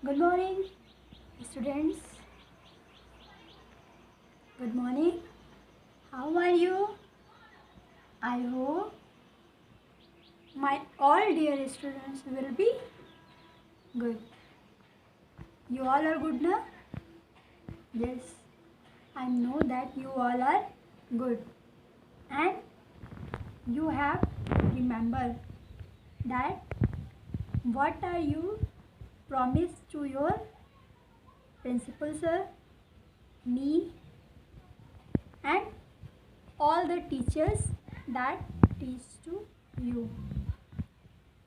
Good morning, students. Good morning. How are you? I hope my all dear students will be good. You all are good now? Yes, I know that you all are good. And you have remember that what are you promised to your principal sir, me, and all the teachers that teach to you.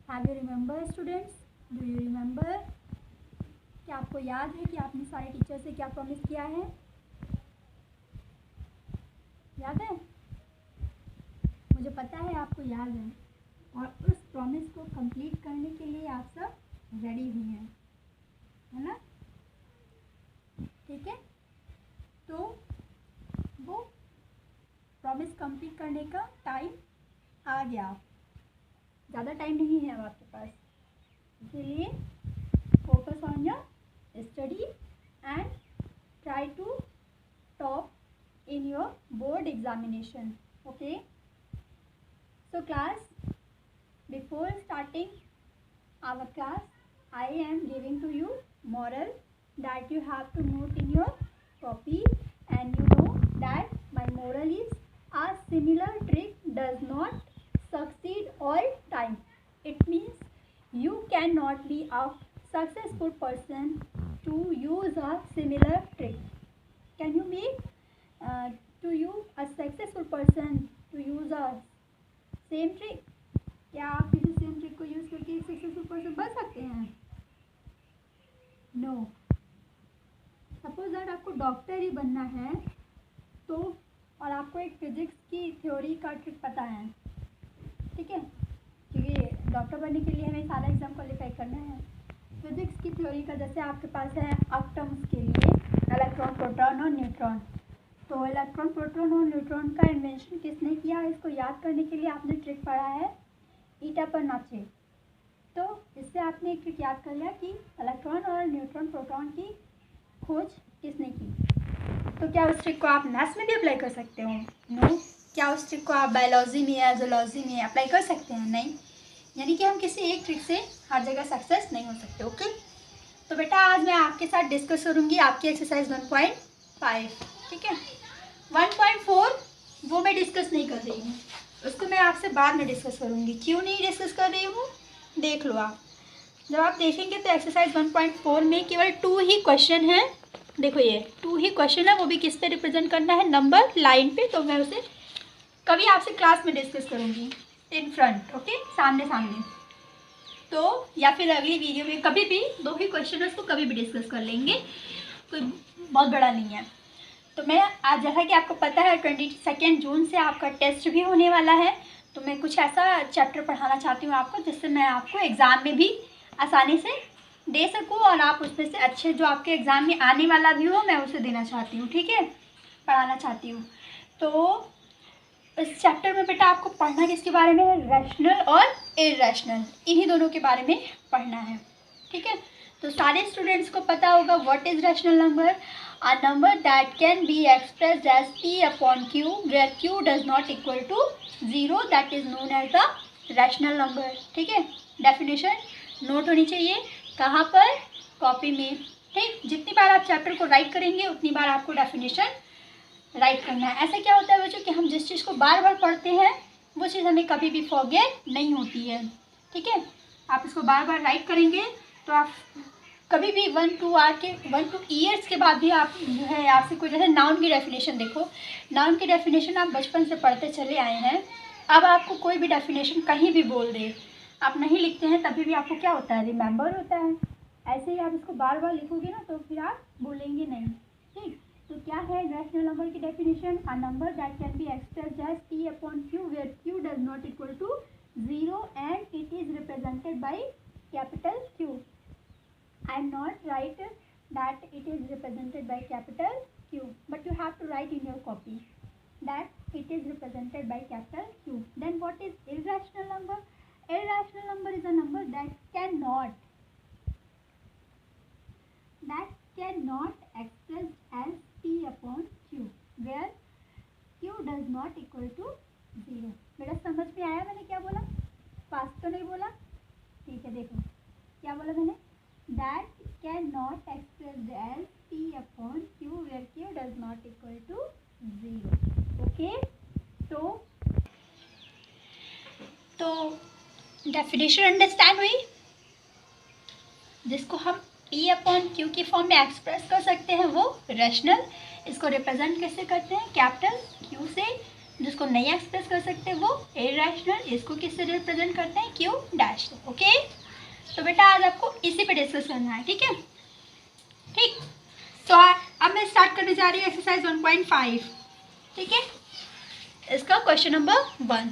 Have you remember students? Do you remember? क्या आपको याद है कि आपने सारे teacher से क्या promise किया है? याद है? मुझे पता है आपको याद है और उस प्रॉमिस को कंप्लीट करने के लिए आप सब रेडी भी हैं, है ना? ठीक है, तो वो प्रॉमिस कंप्लीट करने का टाइम आ गया. ज़्यादा टाइम नहीं है अब आपके पास, इसीलिए focus on your study and try to top in your board examination. Okay, so class, before starting our class, I am giving to you moral that you have to note in your copy, and you know that my moral is a similar trick does not succeed all time. It means you cannot be a successful person to use a similar trick. Can you make to you a successful person to use a same trick? क्या आप किसी same trick को use करके एक successful person बन सकते हैं? No. Suppose that आपको डॉक्टर ही बनना है तो, और आपको एक फिजिक्स की थ्योरी का ट्रिक पता है, ठीक है, क्योंकि डॉक्टर बनने के लिए हमें सारा एग्जाम क्वालिफाई करना है. फिजिक्स की थ्योरी का जैसे आपके पास है एटम्स के लिए इलेक्ट्रॉन, प्रोटॉन और न्यूट्रॉन. तो इलेक्ट्रॉन, प्रोटॉन और न्यूट्रॉन का इन्वेंशन किसने किया है, इसको याद करने के लिए आपने ट्रिक पढ़ा है ईटा पर नाचे. तो इससे आपने एक ट्रिक याद कर लिया कि इलेक्ट्रॉन और न्यूट्रॉन, प्रोटॉन की खोज किसने की. तो क्या उस ट्रिक को आप मैथ्स में भी अप्लाई कर सकते हो? नो. क्या उस ट्रिक को आप बायोलॉजी में या जूलॉजी में अप्लाई कर सकते हैं? नहीं. यानी कि हम किसी एक ट्रिक से हर जगह सक्सेस नहीं हो सकते. ओके, तो बेटा आज मैं आपके साथ डिस्कस करूँगी आपकी एक्सरसाइज 1.5. ठीक है, 1.4 वो मैं डिस्कस नहीं कर रही हूँ, उसको मैं आपसे बाद में डिस्कस करूँगी. क्यों नहीं डिस्कस कर रही हूँ देख लो आप. जब आप देखेंगे तो एक्सरसाइज 1.4 में केवल 2 ही क्वेश्चन है. देखो ये 2 ही क्वेश्चन है, वो भी किस पे रिप्रेजेंट करना है, नंबर लाइन पे. तो मैं उसे कभी आपसे क्लास में डिस्कस करूँगी इन फ्रंट. ओके, सामने सामने. तो या फिर अगली वीडियो में कभी भी 2 ही क्वेश्चन है, उसको कभी भी डिस्कस कर लेंगे, कोई बहुत बड़ा नहीं है. तो मैं आज, जैसा कि आपको पता है 22 जून से आपका टेस्ट भी होने वाला है, तो मैं कुछ ऐसा चैप्टर पढ़ाना चाहती हूँ आपको जिससे मैं आपको एग्ज़ाम में भी आसानी से दे सकूँ और आप उसमें से अच्छे जो आपके एग्ज़ाम में आने वाला भी हो मैं उसे देना चाहती हूँ. ठीक है, पढ़ाना चाहती हूँ. तो इस चैप्टर में बेटा आपको पढ़ना किसके बारे में है, रैशनल और इरैशनल, इन्हीं दोनों के बारे में पढ़ना है. ठीक है, तो सारे स्टूडेंट्स को पता होगा what is rational number. A number that can be expressed as p upon q where q does not equal to 0, that is known as the rational number. ठीक है, डेफिनेशन नोट होनी चाहिए. कहाँ पर? कॉपी में. ठीक, जितनी बार आप चैप्टर को राइट करेंगे उतनी बार आपको डेफिनेशन राइट करना है. ऐसा क्या होता है बच्चों कि हम जिस चीज़ को बार बार पढ़ते हैं वो चीज़ हमें कभी भी फॉरगेट नहीं होती है. ठीक है, आप इसको बार बार राइट करेंगे तो आप कभी भी 1-2 ईयर्स के बाद भी आप जो है आपसे कोई, जैसे नाउन की डेफिनेशन देखो, नाउन की डेफिनेशन आप बचपन से पढ़ते चले आए हैं. अब आपको कोई भी डेफिनेशन कहीं भी बोल दे, आप नहीं लिखते हैं तभी भी आपको क्या होता है, रिमेंबर होता है. ऐसे ही आप इसको बार बार लिखोगे ना तो फिर आप भूलेंगे नहीं. ठीक, तो क्या है रैशनल नंबर की definition, a number that can be expressed as p upon q where q does not equal to 0 and it is represented by capital Q. I am not write that it is represented by capital Q, but you have to write in your copy that it is represented by capital Q. Then what is irrational number? Irrational number is a number that cannot can not express as p upon q where q does not equal to 0। बेटा समझ में आया मैंने क्या बोला? Fast तो नहीं बोला? ठीक है, देखो क्या बोला मैंने, that can not express as p upon q where q does not equal to 0। Okay, तो डेफिनेशन अंडरस्टैंड हुई? जिसको हम p अपॉन q की फॉर्म में एक्सप्रेस कर सकते हैं वो रैशनल, इसको रिप्रेजेंट कैसे करते हैं कैपिटल q से। जिसको नहीं एक्सप्रेस कर सकते वो इरैशनल, इसको किससे रिप्रेजेंट करते हैं q डैश से। ओके, तो बेटा आज आपको इसी पे डिस्कस करना है, ठीक है? ठीक, तो अब मैं स्टार्ट करने जा रही हूँ एक्सरसाइज 1.5, ठीक है? इसका question number 1,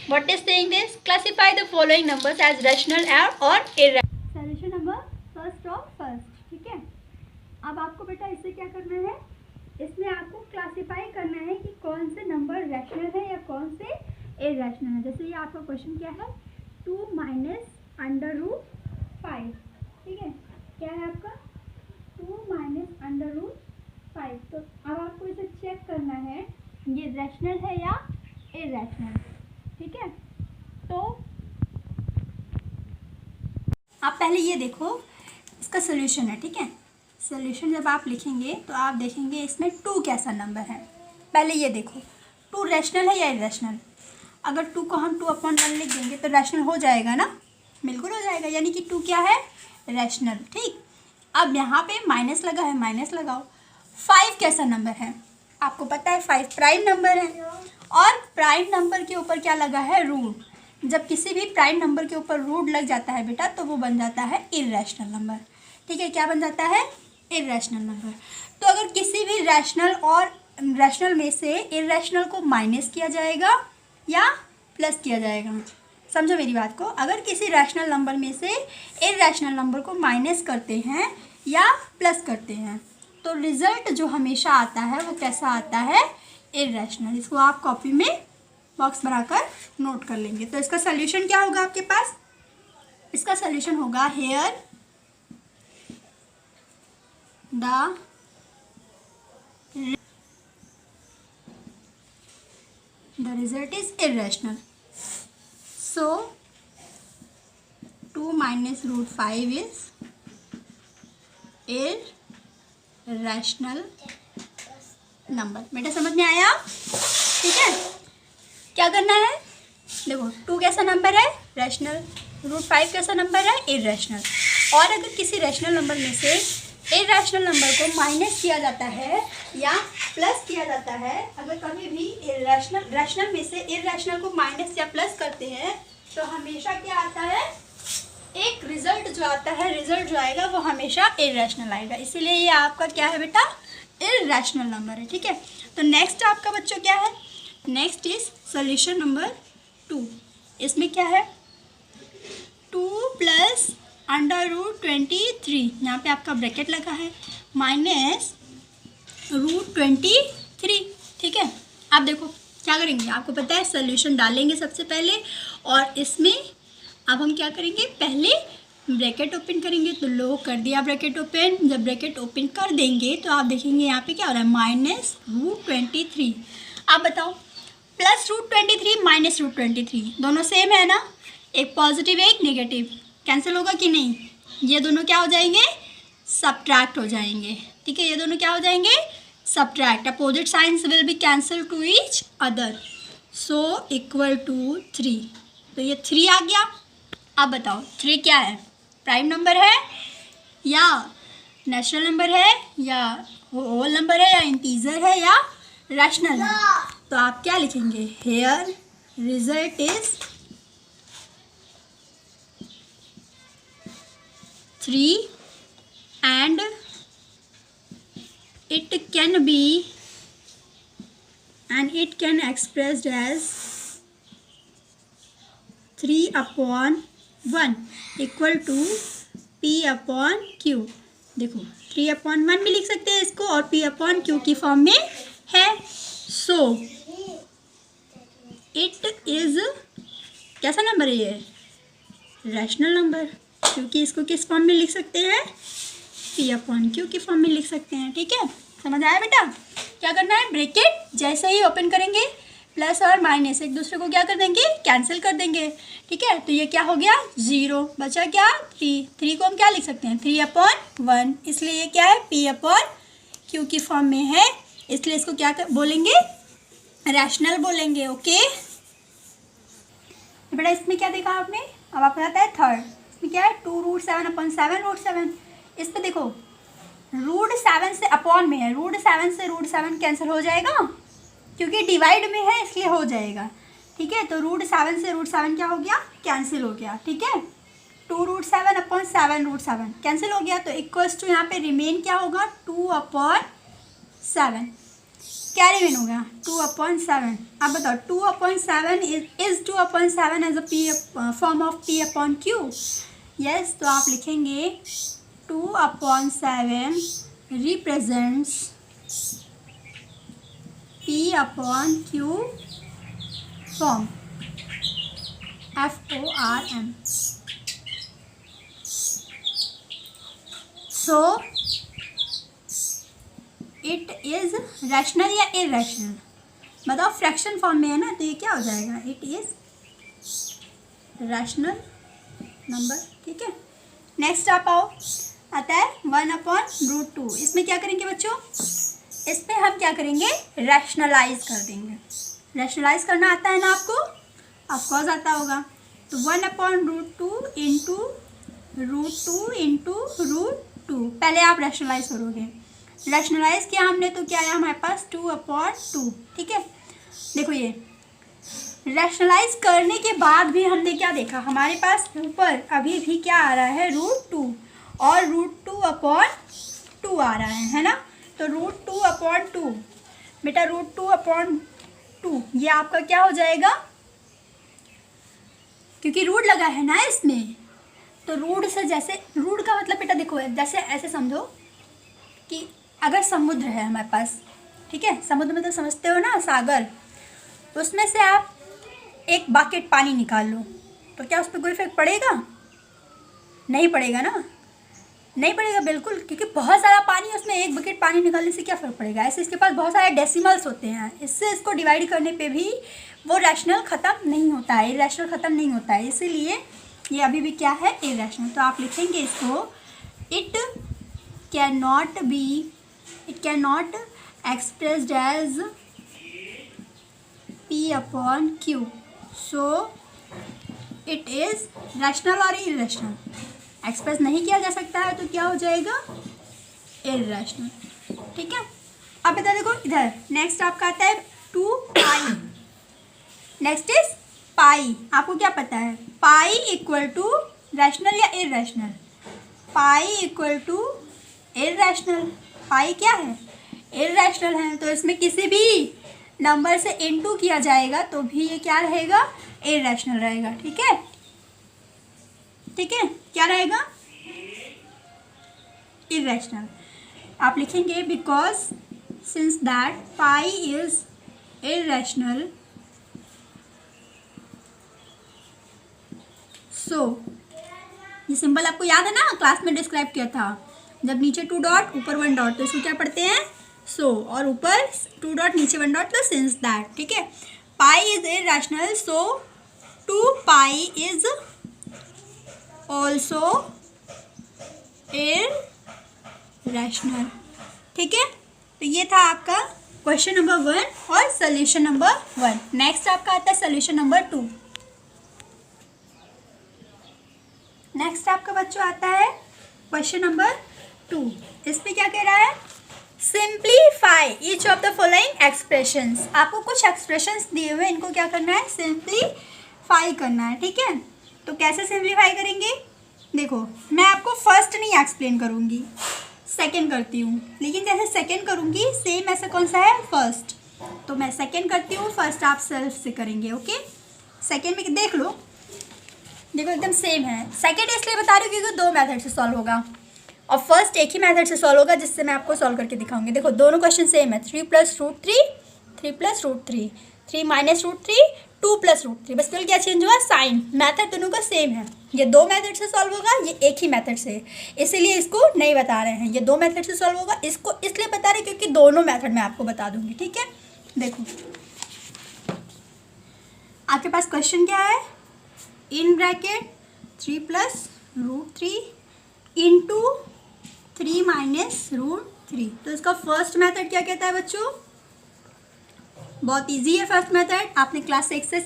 what is saying this, classify the following numbers as rational और इरैशनल। सॉल्यूशन नंबर फर्स्ट, ठीक है? अब आपको बेटा इससे क्या करना है, इसमें आपको क्लासिफाई करना है कि कौन से नंबर रैशनल है या कौन से इरैशनल है। जैसे ये आपका क्वेश्चन क्या है, 2 माइनस अंडर रूट 5, ठीक है? क्या है आपका 2 माइनस अंडर रूट 5। तो अब आपको इसे चेक करना है ये रैशनल है या इरैशनल, ठीक है? तो आप पहले ये देखो इसका सोल्यूशन है, ठीक है? सोल्यूशन जब आप लिखेंगे तो आप देखेंगे इसमें 2 कैसा नंबर है। पहले ये देखो 2 रैशनल है या इरैशनल। अगर 2 को हम 2/1 लिख देंगे तो रैशनल हो जाएगा ना, बिल्कुल हो जाएगा, यानी कि 2 क्या है, रैशनल। ठीक, अब यहाँ पे माइनस लगा है, माइनस लगाओ। 5 कैसा नंबर है, आपको पता है 5 प्राइम नंबर है, और प्राइम नंबर के ऊपर क्या लगा है, रूट। जब किसी भी प्राइम नंबर के ऊपर रूट लग जाता है बेटा तो वो बन जाता है इरैशनल नंबर, ठीक है? क्या बन जाता है, इरैशनल नंबर। तो अगर किसी भी रैशनल में से इरैशनल को माइनस किया जाएगा या प्लस किया जाएगा, समझो मेरी बात को। अगर किसी रैशनल नंबर में से इरैशनल नंबर को माइनस करते हैं या प्लस करते हैं तो रिजल्ट जो हमेशा आता है वो कैसा आता है, इरैशनल। इसको आप कॉपी में बॉक्स बनाकर नोट कर लेंगे। तो इसका सल्यूशन क्या होगा आपके पास, इसका सल्यूशन होगा hair the result is irrational. So 2 minus root 5 is irrational number। बेटा समझ में आया? ठीक है, क्या करना है, देखो 2 कैसा नंबर है, रैशनल, रूट 5 कैसा नंबर है, इरैशनल। और अगर किसी रैशनल नंबर में से इरैशनल नंबर को माइनस किया जाता है या प्लस किया जाता है, अगर कभी भी रैशनल में से इरैशनल को माइनस या प्लस करते हैं तो हमेशा क्या आता है, एक रिजल्ट जो आता है, रिजल्ट जो आएगा वो हमेशा इरैशनल आएगा। इसीलिए ये आपका क्या है बेटा, इरैशनल नंबर है, ठीक है? तो नेक्स्ट आपका बच्चों क्या है, नेक्स्ट इज सॉल्यूशन नंबर 2। इसमें क्या है, 2 प्लस अंडर रूट 23, यहाँ पे आपका ब्रैकेट लगा है, माइनस रूट 23, ठीक है? आप देखो क्या करेंगे, आपको पता है सॉल्यूशन डालेंगे सबसे पहले, और इसमें अब हम क्या करेंगे, पहले ब्रैकेट ओपन करेंगे। तो लो कर दिया ब्रैकेट ओपन, जब ब्रैकेट ओपन कर देंगे तो आप देखेंगे यहाँ पे क्या हो रहा है, माइनस रूट 23। आप बताओ, प्लस रूट 23 माइनस रूट 23 दोनों सेम है ना, एक पॉजिटिव एक नेगेटिव, कैंसिल होगा कि नहीं, ये दोनों क्या हो जाएंगे, सब्ट्रैक्ट हो जाएंगे, ठीक है? ये दोनों क्या हो जाएंगे, subtract, opposite signs will be cancel to each other, so equal to 3। तो ये 3 आ गया। अब बताओ 3 क्या है, प्राइम नंबर है या नेचुरल नंबर है या होल नंबर है या इंटीजर है या रैशनल है? तो आप क्या लिखेंगे, here result is 3 and it can expressed as 3/1 equal to P/Q। देखो 3/1 भी लिख सकते हैं इसको, और P/Q की फॉर्म में है। सो इट इज कैसा नंबर है, ये रैशनल नंबर, क्योंकि इसको किस फॉर्म में लिख सकते हैं, P/Q की फॉर्म में लिख सकते हैं। ठीक है, समझ आया बेटा? क्या करना है, ब्रैकेट जैसे ही ओपन करेंगे प्लस और माइनस एक दूसरे को क्या कर देंगे, कैंसिल कर देंगे। ठीक है, तो ये क्या हो गया, 0, बचा क्या 3 को हम क्या लिख सकते हैं 3/1, इसलिए ये क्या है P/Q की फॉर्म में है, इसलिए इसको क्या बोलेंगे, रैशनल बोलेंगे। ओके बेटा, इसमें क्या देखा आपने, अब आपको आता है थर्ड, इसमें क्या है 2√7/7 इस पे देखो √7 से अपॉन में है, √7 से √7 कैंसिल हो जाएगा क्योंकि डिवाइड में है इसलिए हो जाएगा। ठीक है, तो √7 से √7 क्या हो गया, कैंसिल हो गया। ठीक है, 2√7/7 कैंसिल हो गया, तो इक्वल्स टू यहाँ पे रिमेन क्या होगा 2/7, क्या रिमेन हो गया 2/7। अब बताओ 2/7 is 2/7 as a form of P/Q। Yes, तो आप लिखेंगे 2/7 represents P/Q form, FORM। So it is rational या इरेशनल, बताओ फ्रैक्शन फॉर्म में है ना, तो ये क्या हो जाएगा, इट इज रैशनल नंबर। ठीक है, नेक्स्ट आप आओ, आता है 1/√2। इसमें क्या करेंगे बच्चों, इसमें हम क्या करेंगे, रैशनलाइज कर देंगे। रैशनलाइज करना आता है ना आपको, ऑफकोर्स आता होगा। तो 1/√2 इंटू √2 पहले आप रैशनलाइज करोगे, रैशनलाइज किया हमने तो क्या आया हमारे पास 2/2। ठीक है, देखो ये रैशनलाइज करने के बाद भी हमने क्या देखा, हमारे पास ऊपर अभी भी क्या आ रहा है √2 और √2/2 आ रहा है ना, तो √2/2 बेटा √2/2 ये आपका क्या हो जाएगा, क्योंकि रूट लगा है ना इसमें, तो रूट से जैसे, रूट का मतलब बेटा देखो जैसे ऐसे समझो कि अगर समुद्र है हमारे पास, ठीक है, समुद्र में तो समझते हो ना सागर, उसमें से आप एक बकेट पानी निकाल लो तो क्या उस पर कोई इफेक्ट पड़ेगा, नहीं पड़ेगा ना, नहीं पड़ेगा बिल्कुल, क्योंकि बहुत सारा पानी उसमें एक बकेट पानी निकालने से क्या फ़र्क पड़ेगा। ऐसे इसके पास बहुत सारे डेसिमल्स होते हैं, इससे इसको डिवाइड करने पे भी वो रैशनल ख़त्म नहीं होता है, इरेशनल ख़त्म नहीं होता है, इसीलिए ये अभी भी क्या है, इरेशनल। तो आप लिखेंगे इसको, it can not expressed as P/Q, so it is rational और इरेशनल। एक्सप्रेस नहीं किया जा सकता है तो क्या हो जाएगा, इरेशनल। ठीक है, अब बता देखो इधर नेक्स्ट आपका आता है 2π, नेक्स्ट इज पाई। आपको क्या पता है, पाई इक्वल टू रैशनल या irrational, pi equal to irrational, pi क्या है, इरेशनल है, तो इसमें किसी भी नंबर से इनटू किया जाएगा तो भी ये क्या रहेगा, इरेशनल रहेगा। ठीक है, ठीक है, क्या रहेगा, इरेशनल। आप लिखेंगे because since that pi is irrational, so ये सिंबल आपको याद है ना, क्लास में डिस्क्राइब किया था, जब नीचे 2 डॉट ऊपर 1 डॉट तो इसको क्या पढ़ते हैं, सो, और ऊपर 2 डॉट नीचे 1 डॉट तो सिंस दैट। ठीक है, pi is irrational, so 2π is also irrational. ठीक है, तो ये था आपका क्वेश्चन नंबर 1 और सोल्यूशन नंबर 1। नेक्स्ट आपका आता है सोल्यूशन नंबर 2। नेक्स्ट आपका बच्चों आता है क्वेश्चन नंबर 2। इसमें क्या कह रहा है, simplify each of the following expressions. आपको कुछ एक्सप्रेशंस दिए हुए, इनको क्या करना है, सिंप्लीफाई करना है। ठीक है, तो कैसे सिंप्लीफाई करेंगे, देखो मैं आपको फर्स्ट नहीं एक्सप्लेन करूँगी, सेकंड करती हूँ, लेकिन जैसे सेकंड करूँगी सेम ऐसा कौन सा है फर्स्ट, तो मैं सेकंड करती हूँ, फर्स्ट आप सेल्फ से करेंगे। ओके, सेकंड में देख लो, देखो एकदम सेम है। सेकंड इसलिए बता रही हूँ क्योंकि 2 मेथड से सॉल्व होगा और फर्स्ट एक ही मेथड से सॉल्व होगा जिससे मैं आपको सॉल्व करके दिखाऊंगी। देखो दोनों क्वेश्चन सेम है, 3 + √3, 3 + √3, 3 - √3, 2 + √3, बस केवल क्या चेंज हुआ, साइन। मेथड दोनों का सेम है, ये 2 मेथड से सॉल्व होगा, ये एक ही मेथड से, इसीलिए इसको नहीं बता रहे हैं। ये 2 मेथड से सॉल्व होगा, इसको इसलिए बता रहे क्योंकि दोनों मेथड मैं आपको बता दूंगी, ठीक है। देखो आपके पास क्वेश्चन क्या है, इन ब्रैकेट 3 + √3 इंटू 3 - √3। तो इसका फर्स्ट मेथड क्या कहता है बच्चों, बहुत इजी है फर्स्ट मेथड, आपने क्लास 6 से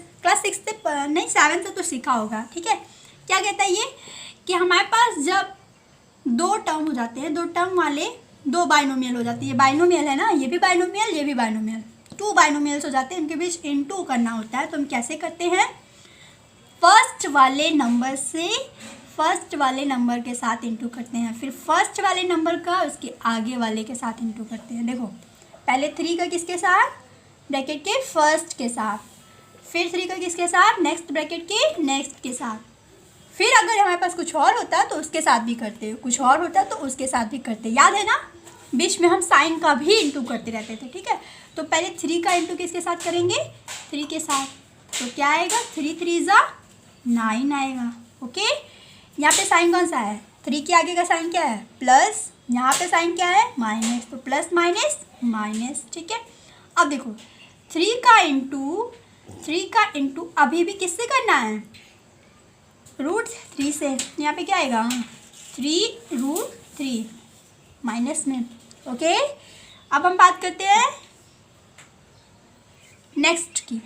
नहीं 7 से तो सीखा होगा, ठीक है। क्या कहता है ये कि हमारे पास जब 2 टर्म हो जाते हैं, 2 टर्म वाले 2 बाइनोमियल हो जाती है, बाइनोमियल है ना, ये भी बाइनोमियल, ये भी बाइनोमियल, 2 बाइनोमियल्स हो जाते हैं, उनके बीच इनटू करना होता है। तो हम कैसे करते हैं, फर्स्ट वाले नंबर से फर्स्ट वाले नंबर के साथ इनटू करते हैं, फिर फर्स्ट वाले नंबर का उसके आगे वाले के साथ इनटू करते हैं। देखो पहले 3 का किसके साथ, ब्रैकेट के फर्स्ट के साथ, फिर 3 का किसके साथ, नेक्स्ट ब्रैकेट के नेक्स्ट के साथ, फिर अगर हमारे पास कुछ और होता तो उसके साथ भी करते, कुछ और होता तो उसके साथ भी करते, याद है ना। बीच में हम साइन का भी इंटू करते रहते थे, ठीक है। तो पहले 3 का इंटू किसके साथ करेंगे, 3 के साथ, तो क्या आएगा, 3 × 3 = 9 आएगा, ओके। यहाँ पे साइन कौन सा है, 3 के आगे का साइन क्या है, प्लस, यहाँ पे साइन क्या है, माइनस, तो प्लस माइनस माइनस, ठीक है। अब देखो 3 का इंटू अभी भी किससे करना है, √3 से, यहाँ पे क्या आएगा, 3 √3 माइनस में, ओके। अब हम बात करते हैं नेक्स्ट की,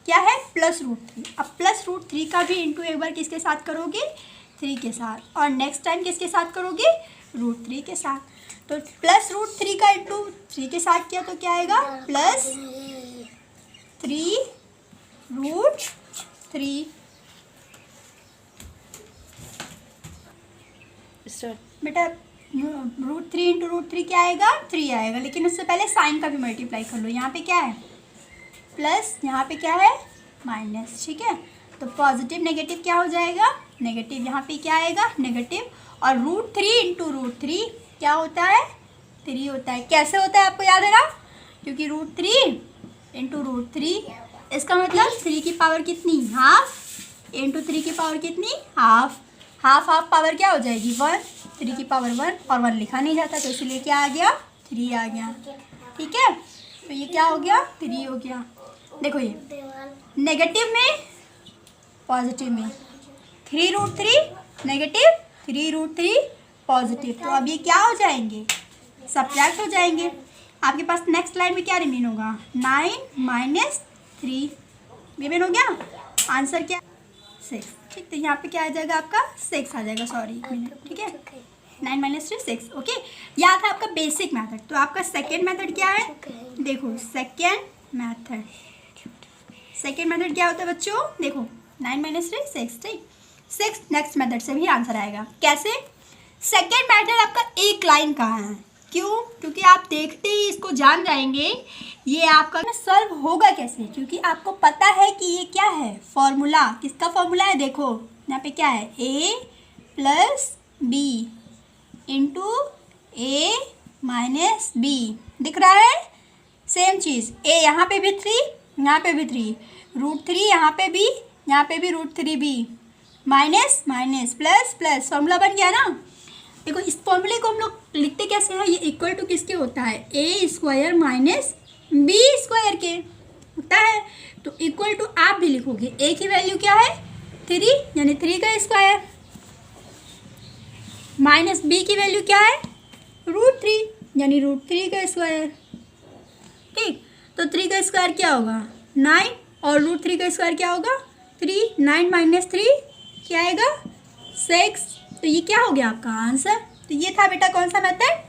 क्या है, +√3। अब +√3 का भी इंटू एक बार किसके साथ करोगे, 3 के साथ, और नेक्स्ट टाइम किसके साथ करोगे, √3 के साथ। तो +√3 का इंटू 3 के साथ किया तो क्या आएगा, +3√3। बेटा √3 × √3 क्या आएगा, 3 आएगा, लेकिन उससे पहले साइन का भी मल्टीप्लाई कर लो। यहाँ पे क्या है, प्लस, यहाँ पे क्या है, माइनस, ठीक है। तो पॉजिटिव नेगेटिव क्या हो जाएगा, नेगेटिव, यहाँ पे क्या आएगा, नेगेटिव, और √3 × √3 क्या होता है, 3 होता है। कैसे होता है आपको याद है ना, क्योंकि √3 × √3, इसका मतलब 3 की पावर कितनी, हाफ, इंटू 3 की पावर कितनी, हाफ, हाफ पावर क्या हो जाएगी, 1, 3 की पावर 1, और 1 लिखा नहीं जाता तो इसलिए क्या आ गया, 3 आ गया, ठीक है। तो ये क्या हो गया, 3 हो गया। देखो ये नेगेटिव में पॉजिटिव में, 3√3 नेगेटिव, 3√3 पॉजिटिव, तो अब ये क्या हो जाएंगे, सब्ट्रैक्ट हो जाएंगे। आपके पास नेक्स्ट लाइन में क्या रिमेन होगा, 9 - 3 रिमेन हो गया, आंसर क्या, 6, ठीक। तो यहाँ पे क्या आ जाएगा आपका, 6 आ जाएगा, सॉरी, ठीक है, 9 - 3 6, ओके। यह था आपका बेसिक मेथड। तो आपका सेकेंड मेथड क्या है, देखो सेकेंड मेथड क्या होता है बच्चों, देखो 9 - 3 6, ठीक, 6 नेक्स्ट मेथड से भी आंसर आएगा। कैसे, सेकेंड मेथड आपका एक लाइन का है, क्यों, क्योंकि आप देखते ही इसको जान जाएंगे ये आपका सॉल्व होगा कैसे, क्योंकि आपको पता है कि ये क्या है, फॉर्मूला, किसका फॉर्मूला है, देखो यहाँ पे क्या है, A + B into A - B, दिख रहा है, सेम चीज़, A यहाँ पे भी 3, यहाँ पे भी 3, √3 यहाँ पे भी √3B, minus minus plus plus, formula बन गया ना। देखो इस फॉर्मूले को हम लोग लिखते कैसे हैं, ये इक्वल टू किसके होता है, A² - B² के होता है। तो इक्वल टू आप भी लिखोगे, A की वैल्यू क्या है, 3, यानी 3 का स्क्वायर, माइनस B की वैल्यू क्या है, √3, यानी √3 का स्क्वायर, ठीक। तो 3 का स्क्वायर क्या होगा, 9, और √3 का स्क्वायर क्या होगा, 3, 9 - 3 क्या आएगा, 6। तो ये क्या हो गया आपका आंसर। तो ये था बेटा कौन सा method,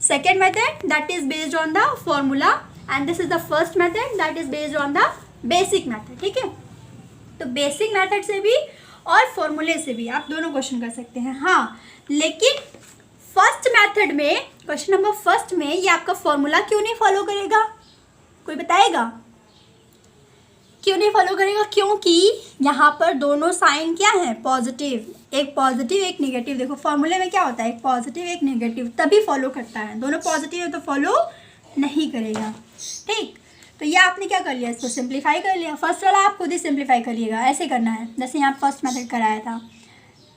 second method, that is based on the formula, and this is the first method that is based on the basic method, ठीक है। तो बेसिक मेथड से भी और फॉर्मूले से भी आप दोनों क्वेश्चन कर सकते हैं, हाँ। लेकिन फर्स्ट मेथड में, क्वेश्चन नंबर फर्स्ट में, ये आपका फॉर्मूला क्यों नहीं फॉलो करेगा, कोई बताएगा क्यों नहीं फॉलो करेगा, क्योंकि यहाँ पर दोनों साइन क्या है, पॉजिटिव, एक पॉजिटिव एक नेगेटिव। देखो फॉर्मूले में क्या होता है, एक पॉजिटिव एक नेगेटिव, तभी फॉलो करता है, दोनों पॉजिटिव है तो फॉलो नहीं करेगा, ठीक। तो ये आपने क्या कर लिया, इसको सिंप्लीफाई कर लिया। फर्स्ट वाला आप खुद ही सिंप्लीफाई करिएगा, ऐसे करना है जैसे यहाँ फर्स्ट मेथड कराया था।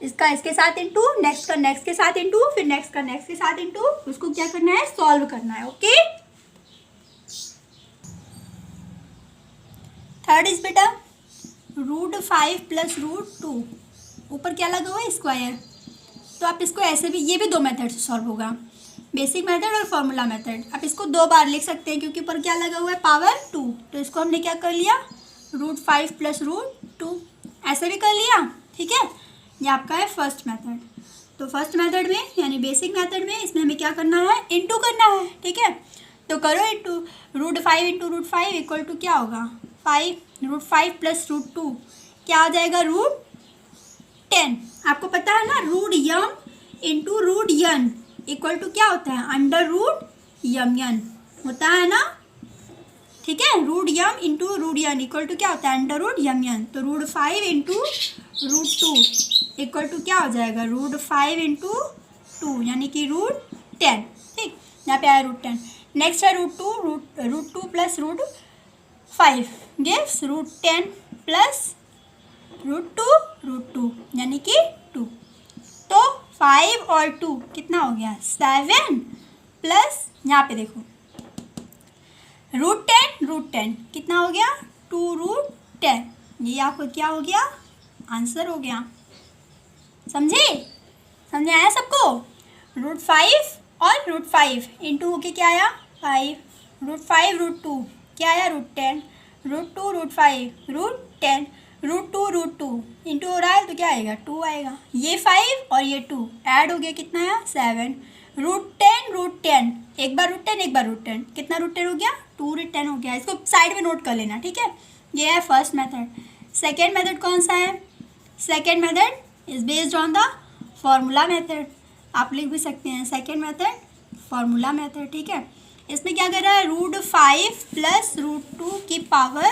इसका इसके साथ इंटू, नेक्स्ट का नेक्स्ट के साथ इंटू, फिर नेक्स्ट का नेक्स्ट के साथ इंटू, उसको क्या करना है, सॉल्व करना है। ओके। थर्ड इज बेटा √5 + √2, ऊपर क्या लगा हुआ है, स्क्वायर। तो आप इसको ऐसे भी, ये भी दो मेथड से सॉल्व होगा, बेसिक मेथड और फॉर्मूला मेथड। आप इसको दो बार लिख सकते हैं क्योंकि ऊपर क्या लगा हुआ है, पावर 2। तो इसको हमने क्या कर लिया, √5 + √2, ऐसे भी कर लिया। ठीक है, ये आपका है फर्स्ट मेथड। तो फर्स्ट मेथड में यानी बेसिक मेथड में इसमें हमें क्या करना है, इंटू करना है। ठीक है, तो करो इंटू, √5 × √5 इक्वल टू क्या होगा, 5, √5 + √2 क्या आ जाएगा, √10। आपको पता है ना, √m × √n इक्वल टू क्या होता है, √m होता है ना। ठीक है, √m × √n इक्वल टू क्या होता है, √m। तो √5 × √2 इक्वल टू क्या हो जाएगा, √5 × 2 यानी कि √10। ठीक, यहाँ पे आया √10। नेक्स्ट है √2 + √5 गिव्स √10 + √2 यानी कि 2। तो 5 और 2 कितना हो गया, 7 प्लस यहाँ पे देखो √10 कितना हो गया, 2√10। ये आपको क्या हो गया, आंसर हो गया। समझे आया सबको। √5 और √5 इंटू होके क्या आया, 5, √5 √2 क्या आया, √10, √2 √5 √10, √2 √2 इंटू हो रहा है तो क्या आएगा, 2 आएगा। ये 5 और ये 2 ऐड हो गया, कितना आया, 7, √10 एक बार √10 एक बार √10, कितना √10 हो गया, 2 √10 हो गया। इसको साइड में नोट कर लेना। ठीक है, ये है फर्स्ट मेथड। सेकेंड मेथड कौन सा है, second method is based on the formula method. आप लिख भी सकते हैं सेकेंड मेथड फॉर्मूला मेथड। ठीक है, इसमें क्या कर रहा है, √5 + √2 की पावर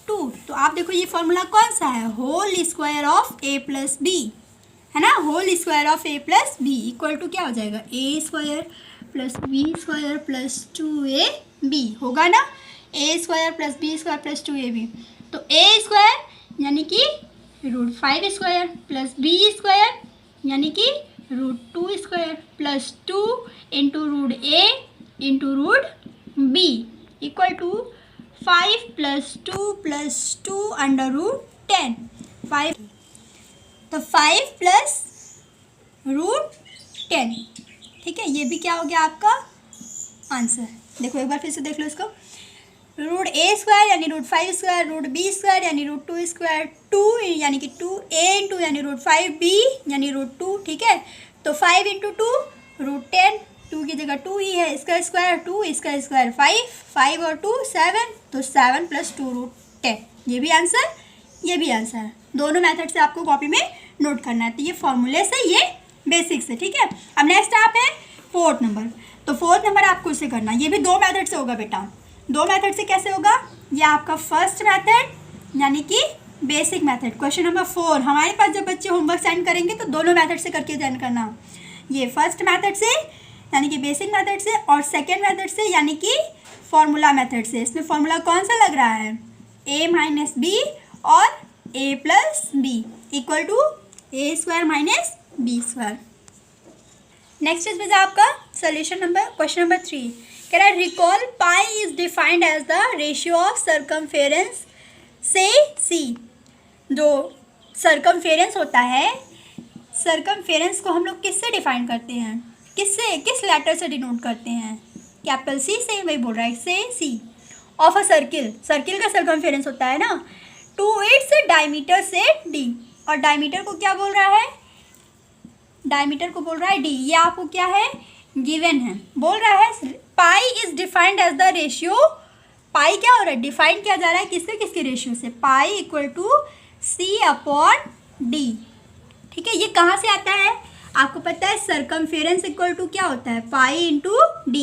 2। तो आप देखो ये फॉर्मूला कौन सा है, whole square of a + b, है ना। Whole square of a + b equal to क्या हो जाएगा, a² + b² + 2ab होगा ना, a² + b² + 2ab। तो a² यानी कि √5² + b² यानी कि √2² + 2 × √a × √b इक्वल टू 5 + 2 + 2 √10। 5, तो 5 + √10। ठीक है, ये भी क्या हो गया आपका आंसर। देखो एक बार फिर से देख लो इसको, √a² यानी √5² √b² यानी √2² 2 यानी कि 2a × यानी √5b यानी √2। ठीक है, तो 5 × 2 √10, 2 की जगह 2 ही है, इसका स्क्वायर 2, इसका स्क्वायर 5, 5 और 2 7, तो 7 + 2 √10। ये भी आंसर, ये भी आंसर है। दोनों मेथड से आपको कॉपी में नोट करना है। तो ये फॉर्मूले से, ये बेसिक से। ठीक है, अब नेक्स्ट आप है फोर्थ नंबर। तो फोर्थ नंबर आपको इससे करना, ये भी दो मेथड से होगा बेटा। दो मेथड से कैसे होगा, ये आपका फर्स्ट मेथड यानी कि बेसिक मेथड। क्वेश्चन नंबर 4 हमारे पास जब बच्चे होमवर्क सेंड करेंगे तो दोनों मेथड से करके सेंड करना। ये फर्स्ट मेथड से यानी कि बेसिक मेथड से, और सेकेंड मेथड से यानी कि फॉर्मूला मेथड से। इसमें फॉर्मूला कौन सा लग रहा है, a - b और a + b equal to a² - b²। Next is आपका सोल्यूशन नंबर, क्वेश्चन नंबर 3 कह रहा है, recall pi is defined as the ratio of circumference से सी। जो सर्कमफेरेंस होता है, सर्कमफेरेंस को हम लोग किससे डिफाइन करते हैं, किस लेटर से डिनोट करते हैं, कैपिटल सी से। वही बोल रहा है, से सी ऑफ अ सर्किल। सर्किल का सर्कमफेरेंस होता है ना, टू इट्स डायमीटर से डी, और डायमीटर को क्या बोल रहा है, डायमीटर को बोल रहा है डी। ये आपको क्या है, गिवन है। बोल रहा है pi is defined as the ratio, pi क्या हो रहा है, डिफाइन किया जा रहा है किससे, किसके रेशियो से, पाई इक्वल टू C/D। ठीक है, ये कहाँ से आता है, आपको पता है सर्कमफेरेंस इक्वल टू क्या होता है, पाई × D।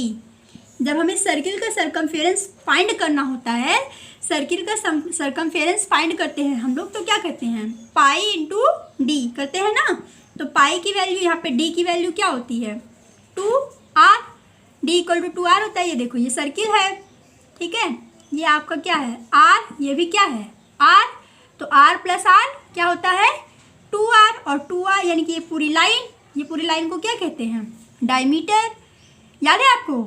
जब हमें सर्किल का सर्कमफेरेंस फाइंड करना होता है, सर्किल का सर्कमफेरेंस फाइंड करते हैं हम लोग, तो क्या करते हैं, पाई × D करते हैं ना। तो पाई की वैल्यू यहाँ पे, D की वैल्यू क्या होती है, 2r, D = 2r होता है। ये देखो ये सर्किल है, ठीक है, ये आपका क्या है आर, ये भी क्या है आर, तो आर प्लस आर क्या होता है 2r, और 2r यानी कि ये पूरी लाइन को क्या कहते हैं डायमीटर। याद है आपको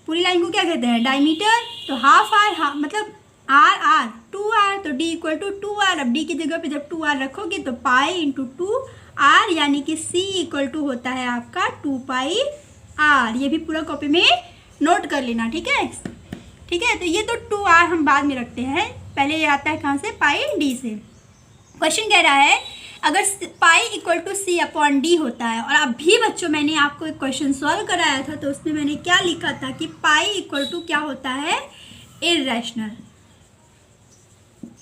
पूरी लाइन को क्या कहते हैं डायमीटर। तो हाफ आर मतलब आर आर 2r, तो d इक्वल टू 2r। अब d की जगह पे जब 2r रखोगे तो पाई इंटू 2r, यानी कि c इक्वल टू होता है आपका 2 पाई r। ये भी पूरा कॉपी में नोट कर लेना, ठीक है ठीक है। तो ये तो 2r हम बाद में रखते हैं, पहले ये आता है कहाँ से पाई d से। क्वेश्चन कह रहा है अगर pi equal to C upon D होता है, और अभी बच्चों मैंने आपको एक क्वेश्चन सॉल्व कराया था तो उसमें मैंने क्या लिखा था कि पाई इक्वल टू क्या होता है इर्रेशनल।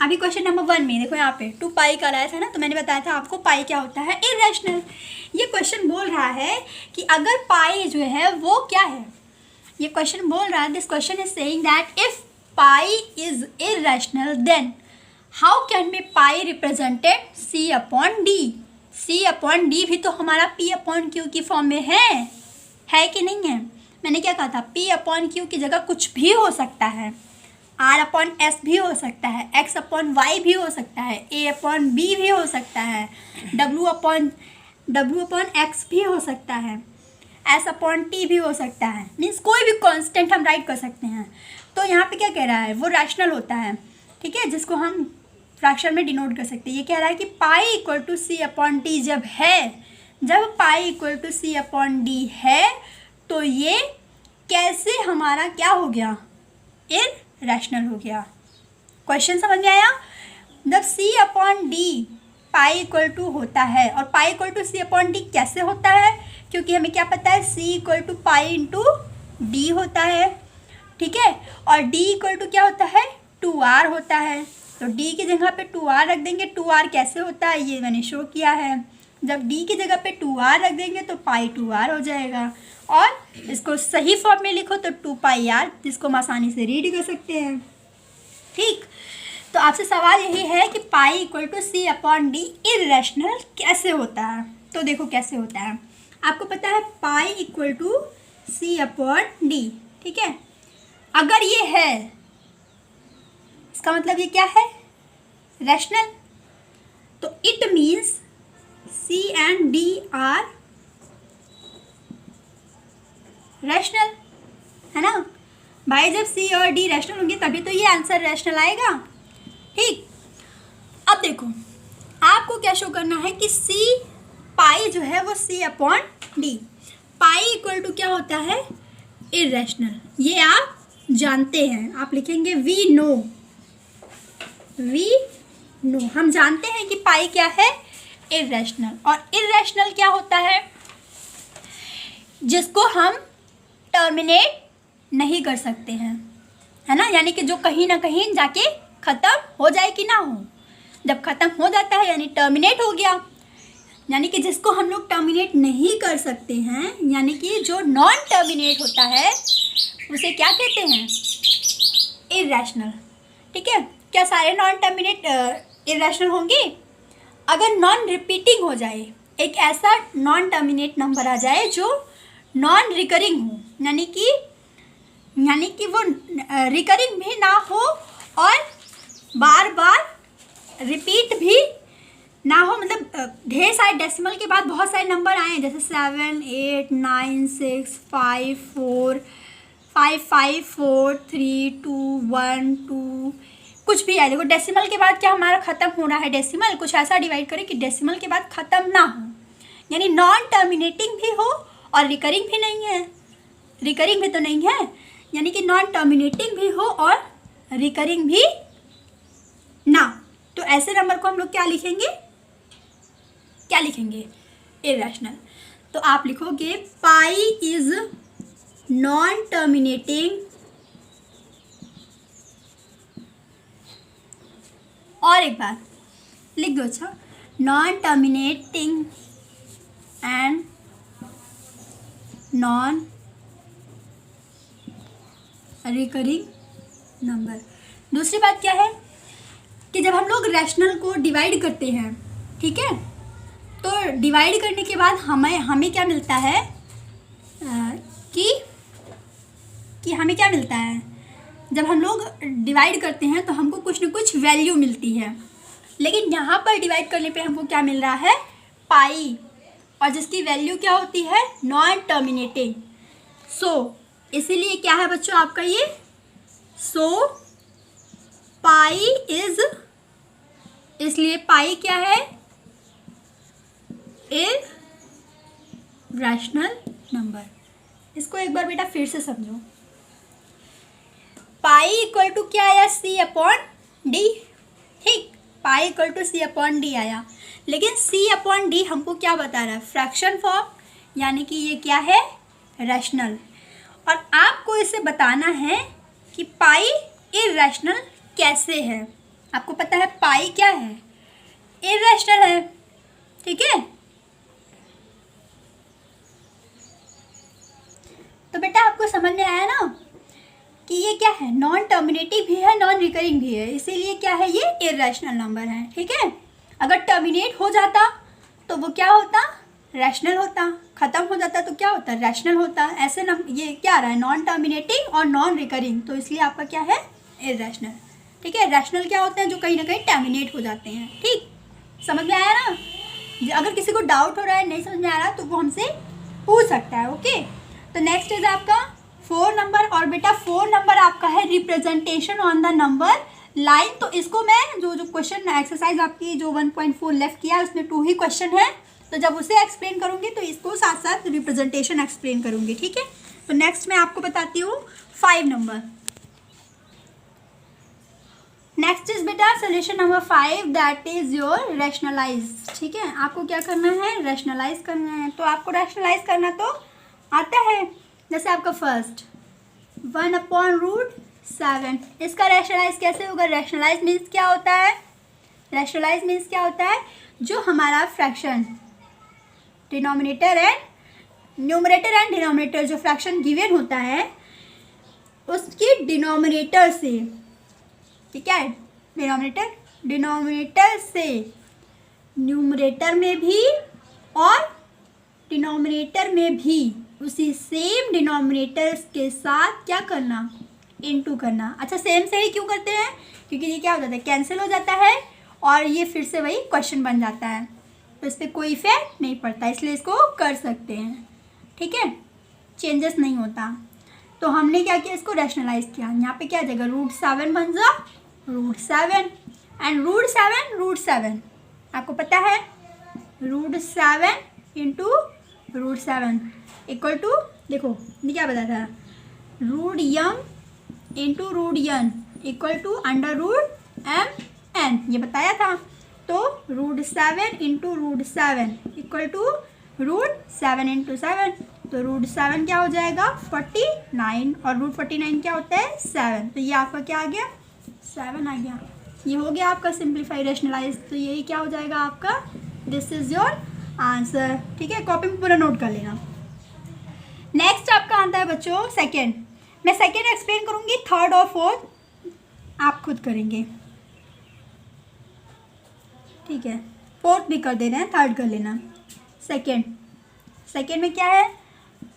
अभी क्वेश्चन नंबर 1 में देखो यहाँ पे 2 पाई कराया था ना, तो मैंने बताया था आपको पाई क्या होता है इर्रेशनल। ये क्वेश्चन बोल रहा है कि अगर पाई जो है वो क्या है, ये क्वेश्चन बोल रहा है, this question is saying that if pi is irrational then how can be pi represented c upon D. c upon D भी तो हमारा p अपॉन क्यू की फॉर्म में है कि नहीं है। मैंने क्या कहा था p अपॉन क्यू की जगह कुछ भी हो सकता है, r अपॉन एस भी हो सकता है, x अपॉन वाई भी हो सकता है, a अपॉन बी भी हो सकता है, w अपॉन एक्स भी हो सकता है, s अपॉन टी भी हो सकता है। मीन्स कोई भी कांस्टेंट हम राइट कर सकते हैं। तो यहाँ पे क्या कह रहा है वो रैशनल होता है, ठीक है, जिसको हम फ्रैक्शन में डिनोट कर सकते हैं। ये कह रहा है कि pi equal to C upon T जब pi equal to C upon D है तो ये कैसे हमारा क्या हो गया इर्रेशनल हो गया। क्वेश्चन समझ में आया। जब C upon D pi equal to होता है, और pi equal to C upon D कैसे होता है, क्योंकि हमें क्या पता है C equal to pi into D होता है, ठीक है, और डी इक्वल टू क्या होता है 2r होता है। तो d की जगह पे 2r रख देंगे। 2r कैसे होता है ये मैंने शो किया है। जब d की जगह पे 2r रख देंगे तो पाई 2r हो जाएगा, और इसको सही फॉर्म में लिखो तो 2 पाई r, जिसको हम आसानी से रीड कर सकते हैं। ठीक, तो आपसे सवाल यही है कि pi equal to C upon D irrational कैसे होता है। तो देखो कैसे होता है, आपको पता है pi equal to C upon D, ठीक है। अगर ये है इसका मतलब ये क्या है रैशनल, तो it means C and D are rational, है ना भाई। जब सी और डी रैशनल होंगे तभी तो ये आंसर रैशनल आएगा। ठीक, अब देखो आपको क्या शो करना है कि सी पाई जो है वो C upon D, pi equal to क्या होता है इर्रेशनल, ये आप जानते हैं। आप लिखेंगे वी नो, हम जानते हैं कि पाई क्या है इर्रेशनल। और इर्रेशनल क्या होता है जिसको हम टर्मिनेट नहीं कर सकते हैं, है ना, यानी कि जो कहीं ना कहीं जाके ख़त्म हो जाए कि ना हो। जब ख़त्म हो जाता है यानी टर्मिनेट हो गया, यानी कि जिसको हम लोग टर्मिनेट नहीं कर सकते हैं, यानी कि जो नॉन टर्मिनेट होता है उसे क्या कहते हैं इर्रेशनल। ठीक है, क्या सारे नॉन टर्मिनेट इर्रेशनल होंगे? अगर नॉन रिपीटिंग हो जाए, एक ऐसा नॉन टर्मिनेट नंबर आ जाए जो नॉन रिकरिंग हो, यानी कि वो रिकरिंग भी ना हो और बार बार रिपीट भी ना हो, मतलब ढेर सारे डेसिमल के बाद बहुत सारे नंबर आए हैं जैसे 7 8 9 6 5 4 5 5 4 3 2 1 2 कुछ भी है। देखो डेसिमल के बाद क्या हमारा ख़त्म हो रहा है, डेसिमल कुछ ऐसा डिवाइड करें कि डेसिमल के बाद ख़त्म ना हो, यानी नॉन टर्मिनेटिंग भी हो और रिकरिंग भी नहीं है, रिकरिंग भी तो नहीं है, यानी कि नॉन टर्मिनेटिंग भी हो और रिकरिंग भी ना। तो ऐसे नंबर को हम लोग क्या लिखेंगे इर्रेशनल। तो आप लिखोगे पाई इज नॉन टर्मिनेटिंग और एक बार लिख दो, अच्छा, non terminating and non recurring number. दूसरी बात क्या है कि जब हम लोग रैशनल को डिवाइड करते हैं, ठीक है, तो डिवाइड करने के बाद हमें क्या मिलता है कि हमें क्या मिलता है जब हम लोग डिवाइड करते हैं तो हमको कुछ न कुछ वैल्यू मिलती है, लेकिन यहाँ पर डिवाइड करने पे हमको क्या मिल रहा है, पाई, और जिसकी वैल्यू क्या होती है, नॉन टर्मिनेटिंग। सो इसीलिए क्या है बच्चों आपका ये, सो पाई इज, इसलिए पाई क्या है, इज रैशनल नंबर। इसको एक बार बेटा फिर से समझो। पाई इक्वल टू क्या आया, सी अपॉन डी, ठीक, pi equal to C upon D आया, लेकिन सी अपॉन डी हमको क्या बता रहा है, फ्रैक्शन फॉर्म, यानी कि ये क्या है, रैशनल। और आपको इसे बताना है कि पाई इरैशनल कैसे है। आपको पता है पाई क्या है, इरैशनल है, ठीक है। तो बेटा आपको समझ में आया ना कि ये क्या है, नॉन टर्मिनेटिव भी है, नॉन रिकरिंग भी है, इसीलिए क्या है, ये इरैशनल नंबर है, ठीक है। अगर टर्मिनेट हो जाता तो वो क्या होता, रैशनल होता, ख़त्म हो जाता तो क्या होता, रैशनल होता। ऐसे ये क्या आ रहा है, नॉन टर्मिनेटिंग और नॉन रिकरिंग, तो इसलिए आपका क्या है, इरैशनल, ठीक है। रैशनल क्या होते हैं, जो कहीं ना कहीं टर्मिनेट हो जाते हैं, ठीक, समझ में आया ना। अगर किसी को डाउट हो रहा है, नहीं समझ में आ रहा, तो वो हमसे पूछ सकता है, ओके। तो नेक्स्ट इज आपका 4 नंबर, और बेटा 4 नंबर आपका है representation on the number line. तो इसको मैं जो क्वेश्चन एक्सरसाइज आपकी जो 1.4 लेफ्ट किया है उसमें 2 ही क्वेश्चन है, तो जब उसे एक्सप्लेन करूँगी तो इसको साथ साथ रिप्रेजेंटेशन एक्सप्लेन करूँगी, ठीक है। तो नेक्स्ट मैं आपको बताती हूँ 5 नंबर। नेक्स्ट इज बेटा solution number 5, that is your rationalise, ठीक है। आपको क्या करना है, रैशनलाइज करना है। तो आपको रैशनलाइज करना तो आता है, जैसे आपका फर्स्ट 1/√7, इसका रैशनलाइज कैसे होगा, रैशनलाइज मीन्स क्या होता है, रैशनलाइज मीन्स क्या होता है, जो हमारा fraction denominator and numerator and denominator, जो फ्रैक्शन गिवन होता है उसकी डिनोमिनेटर से, ठीक है, डिनोमिनेटर से न्यूमरेटर में भी और डिनोमिनेटर में भी उसी सेम डिनोमिनेटर्स के साथ क्या करना, इनटू करना। अच्छा, सेम से ही क्यों करते हैं, क्योंकि ये क्या हो जाता है, कैंसिल हो जाता है और ये फिर से वही क्वेश्चन बन जाता है, तो इस पर कोई इफेक्ट नहीं पड़ता, इसलिए इसको कर सकते हैं, ठीक है, चेंजेस नहीं होता। तो हमने क्या किया, इसको रैशनलाइज किया। यहाँ पे क्या आ जाएगा, √7 बन जा, √7 एंड √7 आपको पता है, √7 इंटू √7 इक्वल टू, देखो ये क्या बताया था, √m into √n equal to √m(n), ये बताया था। तो √7 इंटू √7 इक्वल टू √7 इंटू 7, तो √7 क्या हो जाएगा, 49, और √49 क्या होता है, 7, तो ये आपका क्या आ गया, 7 आ गया। ये हो गया आपका सिंप्लीफाई रैशनलाइज, तो यही क्या हो जाएगा आपका, दिस इज योर आंसर, ठीक है। कॉपी में पूरा नोट कर लेना। नेक्स्ट आपका आता है बच्चों सेकेंड, मैं सेकेंड एक्सप्लेन करूंगी, थर्ड और फोर्थ आप खुद करेंगे, ठीक है। फोर्थ भी कर देना है, थर्ड कर लेना। सेकेंड में क्या है,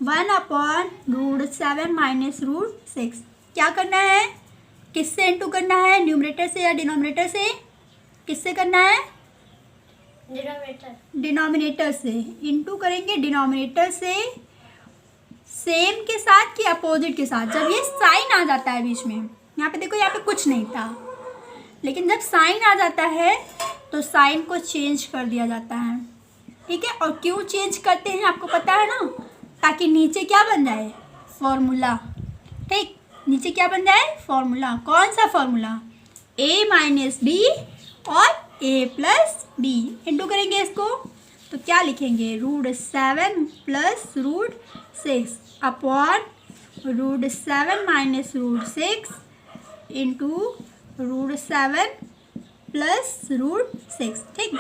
1/√7 माइनस √6, क्या करना है, किससे इंटू करना है, न्यूमरेटर से या डिनोमिनेटर से, किससे करना है, डिनोमिनेटर से इंटू करेंगे, डिनोमिनेटर से सेम के साथ कि अपोजिट के साथ। जब ये साइन आ जाता है बीच में, यहाँ पे देखो, यहाँ पे कुछ नहीं था, लेकिन जब साइन आ जाता है तो साइन को चेंज कर दिया जाता है, ठीक है। और क्यों चेंज करते हैं आपको पता है ना, ताकि नीचे क्या बन जाए, फॉर्मूला, ठीक, नीचे क्या बन जाए, फॉर्मूला। कौन सा फॉर्मूला, a माइनस बी और a प्लस बी, इंटू करेंगे इसको, तो क्या लिखेंगे, √7 plus √6 upon √7 minus √6 into √7 plus √6, ठीक,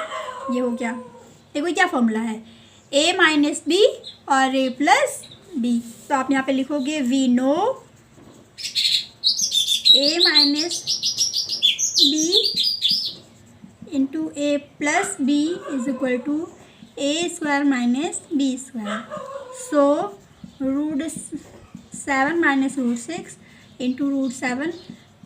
ये हो गया। देखो क्या फॉर्मूला है, a माइनस बी और a प्लस बी, तो आप यहाँ पे लिखोगे we know a minus B into a plus B is equal to a² minus b²। So √7 minus √6 into √7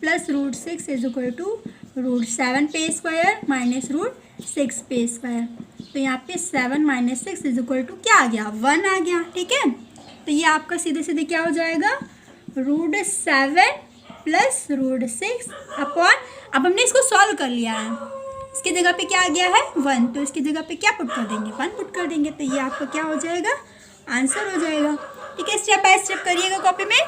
plus √6 is equal to √7 पे स्क्वायर माइनस √6 पे square. तो यहाँ पे 7 माइनस 6 इज इक्वल टू क्या आ गया, 1 आ गया। ठीक है, तो ये आपका सीधे सीधे क्या हो जाएगा, √7 प्लस √6 अपॉन, अब हमने इसको सॉल्व कर लिया है, इसकी जगह पे क्या आ गया है 1, तो इसकी जगह पे क्या पुट कर देंगे, 1 पुट कर देंगे। तो ये आपका क्या हो जाएगा, आंसर हो जाएगा। ठीक है, स्टेप बाय स्टेप करिएगा कॉपी में,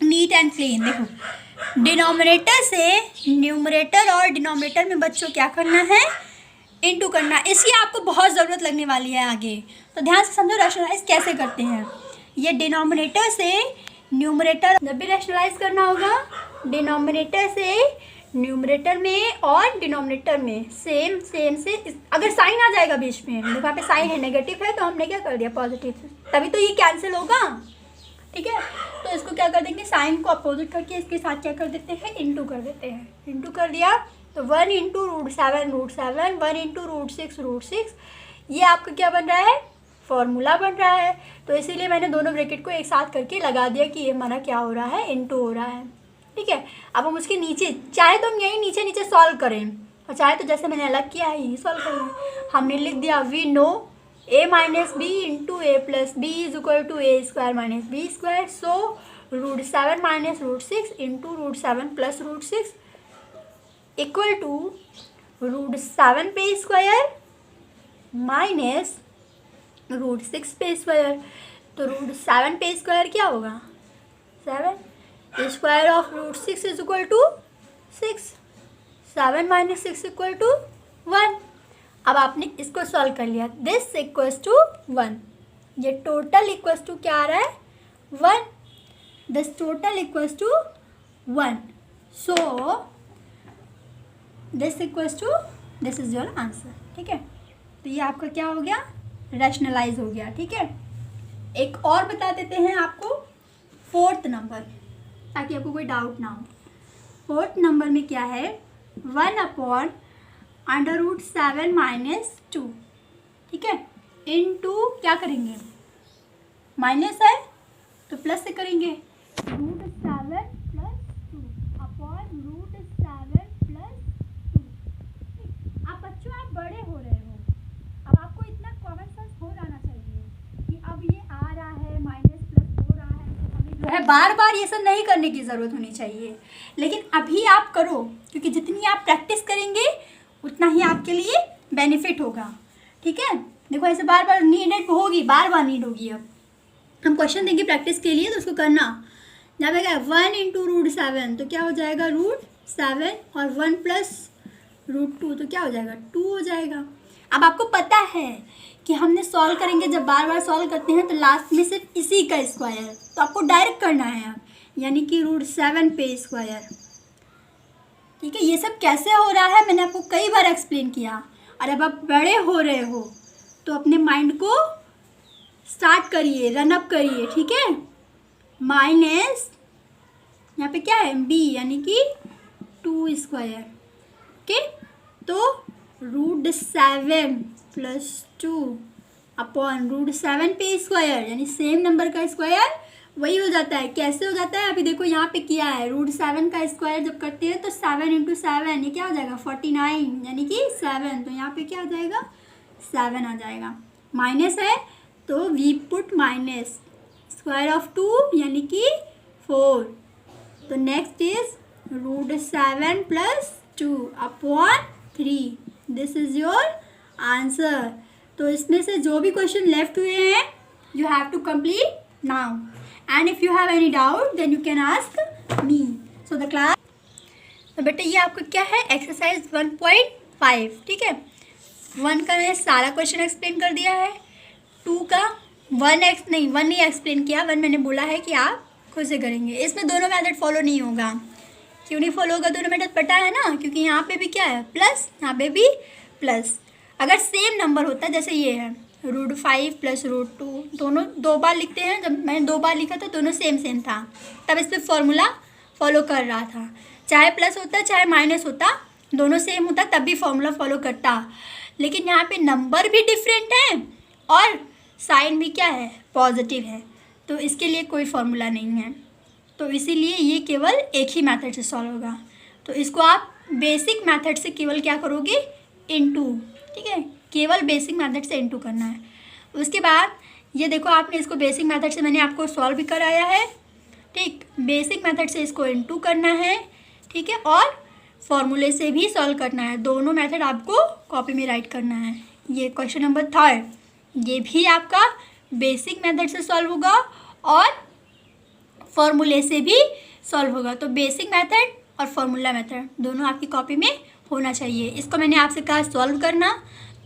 नीट एंड क्लीन। देखो डिनोमिनेटर से न्यूमरेटर और डिनोमिनेटर में बच्चों क्या करना है, इनटू करना। इसकी आपको बहुत ज़रूरत लगने वाली है आगे, तो ध्यान से समझो रैशनलाइज कैसे करते हैं। ये डिनोमिनेटर से न्यूमरेटर जब भी रैशनलाइज करना होगा, डिनोमिनेटर से न्यूमरेटर में और डिनोमिनेटर में सेम से अगर साइन आ जाएगा बीच में, देखो यहाँ पे साइन है, नेगेटिव है, तो हमने क्या कर दिया पॉजिटिव, तभी तो ये कैंसिल होगा। ठीक है, तो इसको क्या कर देंगे, साइन को अपोजिट करके इसके साथ क्या कर देते हैं, इनटू कर देते हैं। इनटू कर दिया तो 1 इंटू √7 1 इंटू √6 ये आपका क्या बन रहा है, फॉर्मूला बन रहा है। तो इसीलिए मैंने दोनों ब्रैकेट को एक साथ करके लगा दिया कि ये हमारा क्या हो रहा है, इनटू हो रहा है। ठीक है, अब हम उसके नीचे चाहे तो हम यही नीचे नीचे सॉल्व करें, और चाहे तो जैसे मैंने अलग किया है यही सॉल्व करें। हमने लिख दिया we know a minus B into A plus B is equal to A square minus B square, so √7 minus √6 into √7 plus √6 equal to √7 पे स्क्वायर माइनस √6 पे स्क्वायर। तो √7 पे स्क्वायर क्या होगा, 7, square of √6 is equal to 6, 7 minus 6 equal to 1। अब आपने इसको solve कर लिया, दिस इक्वल्स टू 1, ये टोटल इक्वल्स टू क्या आ रहा है 1, this total equals to 1, so this equals to, this is your answer. ठीक है, तो ये आपका क्या हो गया, रैशनलाइज हो गया। ठीक है, एक और बता देते हैं आपको, 4th नंबर, ताकि आपको कोई डाउट ना हो। 4th नंबर में क्या है, 1 अपॉन √7 माइनस 2। ठीक है, इनटू क्या करेंगे, माइनस है तो प्लस से करेंगे, √7 प्लस 2 अपॉन √7 प्लस 2। अब बच्चों आप बड़े हो रहे हो, अब आपको इतना कॉमन सेंस हो जाना चाहिए कि अब ये आ रहा है माइनस प्लस हो रहा है, तो हमें जो है बार बार ये सब नहीं करने की ज़रूरत होनी चाहिए। लेकिन अभी आप करो, क्योंकि जितनी आप प्रैक्टिस करेंगे उतना ही आपके लिए बेनिफिट होगा। ठीक है, देखो ऐसे बार बार नीड होगी, बार बार नीड होगी। अब हम क्वेश्चन देंगे प्रैक्टिस के लिए, तो उसको करना। जब आएगा 1 इंटू √7 तो क्या हो जाएगा √7, और 1 प्लस √2 तो क्या हो जाएगा 2 हो जाएगा। अब आपको पता है कि हमने सॉल्व करेंगे, जब बार बार सॉल्व करते हैं तो लास्ट में सिर्फ इसी का स्क्वायर, तो आपको डायरेक्ट करना है अब, यानी कि √7 पे स्क्वायर। ठीक है, ये सब कैसे हो रहा है मैंने आपको कई बार एक्सप्लेन किया, और अब आप बड़े हो रहे हो तो अपने माइंड को स्टार्ट करिए, रन अप करिए। ठीक है, माइनस यहाँ पे क्या है b यानी कि 2 स्क्वायर। ओके, तो √7 प्लस 2 अपॉन √7 पे स्क्वायर, यानी सेम नंबर का स्क्वायर वही हो जाता है। कैसे हो जाता है, अभी देखो यहाँ पे किया है, √7 का स्क्वायर जब करते हैं तो 7 इंटू 7 ये क्या हो जाएगा 49, यानी कि 7, तो यहाँ पे क्या आ जाएगा 7 आ जाएगा। माइनस है तो we put minus, square of 2 यानी कि 4, तो next is √7 plus 2 upon 3, this is your answer. तो इसमें से जो भी क्वेश्चन लेफ्ट हुए हैं you have to complete now, and if you have any doubt then you can ask me. So the class, तो बेटा ये आपका क्या है एक्सरसाइज 1.5। ठीक है, 1 का मैंने सारा क्वेश्चन एक्सप्लेन कर दिया है, 2 का 1 नहीं एक्सप्लेन किया, 1 मैंने बोला है कि आप खुद से करेंगे। इसमें दोनों मेथड फॉलो नहीं होगा, क्यों नहीं फॉलो होगा, दोनों मेथड पता है ना, क्योंकि यहाँ पे भी क्या है प्लस, यहाँ पे भी प्लस। अगर सेम नंबर होता जैसे ये है √5 प्लस √2, दोनों 2 बार लिखते हैं, जब मैंने 2 बार लिखा था दोनों सेम था, तब इस पर फॉर्मूला फॉलो कर रहा था। चाहे प्लस होता चाहे माइनस होता, दोनों सेम होता तब भी फॉर्मूला फॉलो करता। लेकिन यहाँ पे नंबर भी डिफरेंट है और साइन भी क्या है पॉजिटिव है, तो इसके लिए कोई फॉर्मूला नहीं है। तो इसीलिए ये केवल एक ही मेथड से सॉल्व होगा। तो इसको आप बेसिक मेथड से केवल क्या करोगे, इनटू, ठीक है, केवल बेसिक मेथड से इनटू करना है। उसके बाद ये देखो आपने इसको बेसिक मेथड से मैंने आपको सॉल्व भी कराया है, ठीक, बेसिक मेथड से इसको इनटू करना है, ठीक है, और फॉर्मूले से भी सॉल्व करना है। दोनों मेथड आपको कॉपी में राइट करना है। ये क्वेश्चन नंबर 3, ये भी आपका बेसिक मेथड से सॉल्व होगा और फॉर्मूले से भी सॉल्व होगा। तो बेसिक मेथड और फॉर्मूला मेथड दोनों आपकी कॉपी में होना चाहिए। इसको मैंने आपसे कहा सॉल्व करना,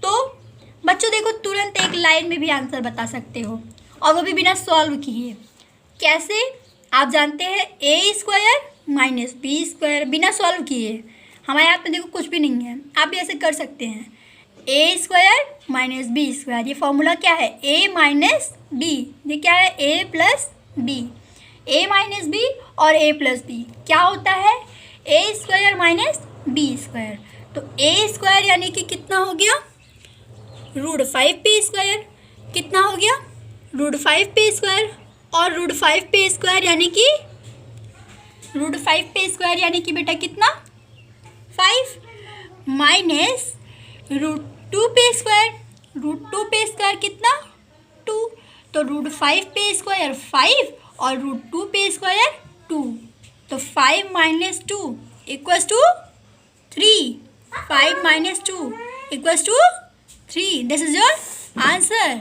तो बच्चों देखो तुरंत एक लाइन में भी आंसर बता सकते हो, और वो भी बिना सॉल्व किए। कैसे, आप जानते हैं a² माइनस b² बिना सॉल्व किए। हमारे यहाँ पे देखो कुछ भी नहीं है, आप भी ऐसे कर सकते हैं। a² माइनस b², ये फॉर्मूला क्या है, a माइनस b, ये क्या है, a plus b, a minus b और a प्लस b क्या होता है, a² माइनस b²। तो a² यानी कि कितना हो गया, √5p², कितना हो गया, √5p², और √5p² यानी कि √5p² यानी कि बेटा कितना, 5, माइनस √2p², √2p² कितना, 2, तो √5p² 5 और √2p² 2, तो 5 minus 2 equals to 3, 5 minus 2 equals to 3, this is your answer.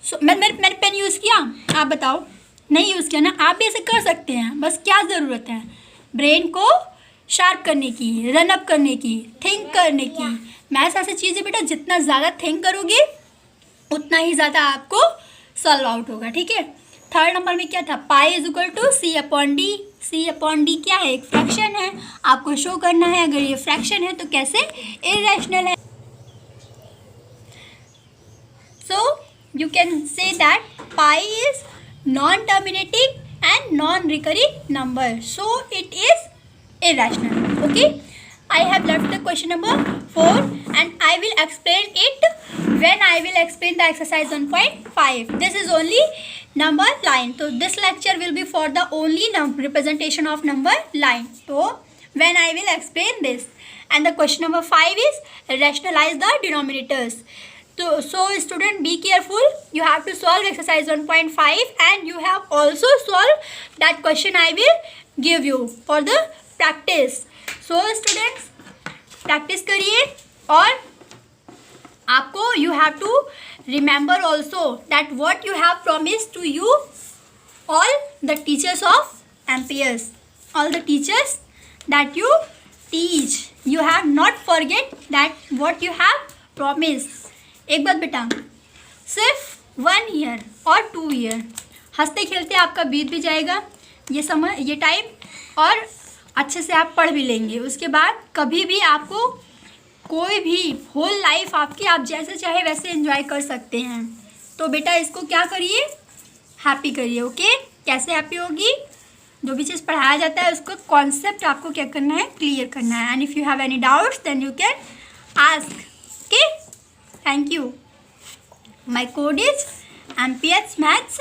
So मैंने पेन यूज़ किया, आप बताओ, नहीं यूज़ किया ना, आप भी ऐसे कर सकते हैं। बस क्या ज़रूरत है, ब्रेन को शार्प करने की, रन अप करने की, थिंक करने की। मैथ्स ऐसी चीज़ है बेटा, जितना ज़्यादा थिंक करोगे उतना ही ज़्यादा आपको सॉल्व आउट होगा, ठीक है। 3rd नंबर में क्या था, pi is equal to c/d। c/d क्या है, एक फ्रैक्शन है, आपको शो करना है अगर ये फ्रैक्शन है तो कैसे इरेशनल है। So you can say that pi is non-terminating and non-recurring number, so it is irrational. Okay, I have left the question number 4 and I will explain it when I will explain the exercise 1.5. This is only number line, so this lecture will be for the only representation of number line. So when I will explain this, and the question number 5 is rationalize the denominators. So student, be careful, you have to solve exercise 1.5 and you have also solved that question I will give you for the practice. So students, practice करिए, और आपको you have to remember also that what you have promised to you all the teachers of MPS, all the teachers that you teach, you have not forget that what you have promised. एक बात बेटा, सिर्फ 1 year और 2 year हंसते खेलते आपका बीत भी जाएगा ये समय, ये टाइम, और अच्छे से आप पढ़ भी लेंगे। उसके बाद कभी भी आपको कोई भी होल लाइफ आपकी, आप जैसे चाहे वैसे एंजॉय कर सकते हैं। तो बेटा इसको क्या करिए, हैप्पी करिए। ओके, कैसे हैप्पी होगी, जो भी चीज़ पढ़ाया जाता है उसको कॉन्सेप्ट आपको क्या करना है, क्लियर करना है। And if you have any doubts then you can ask. Okay, thank you. My code is MPS Maths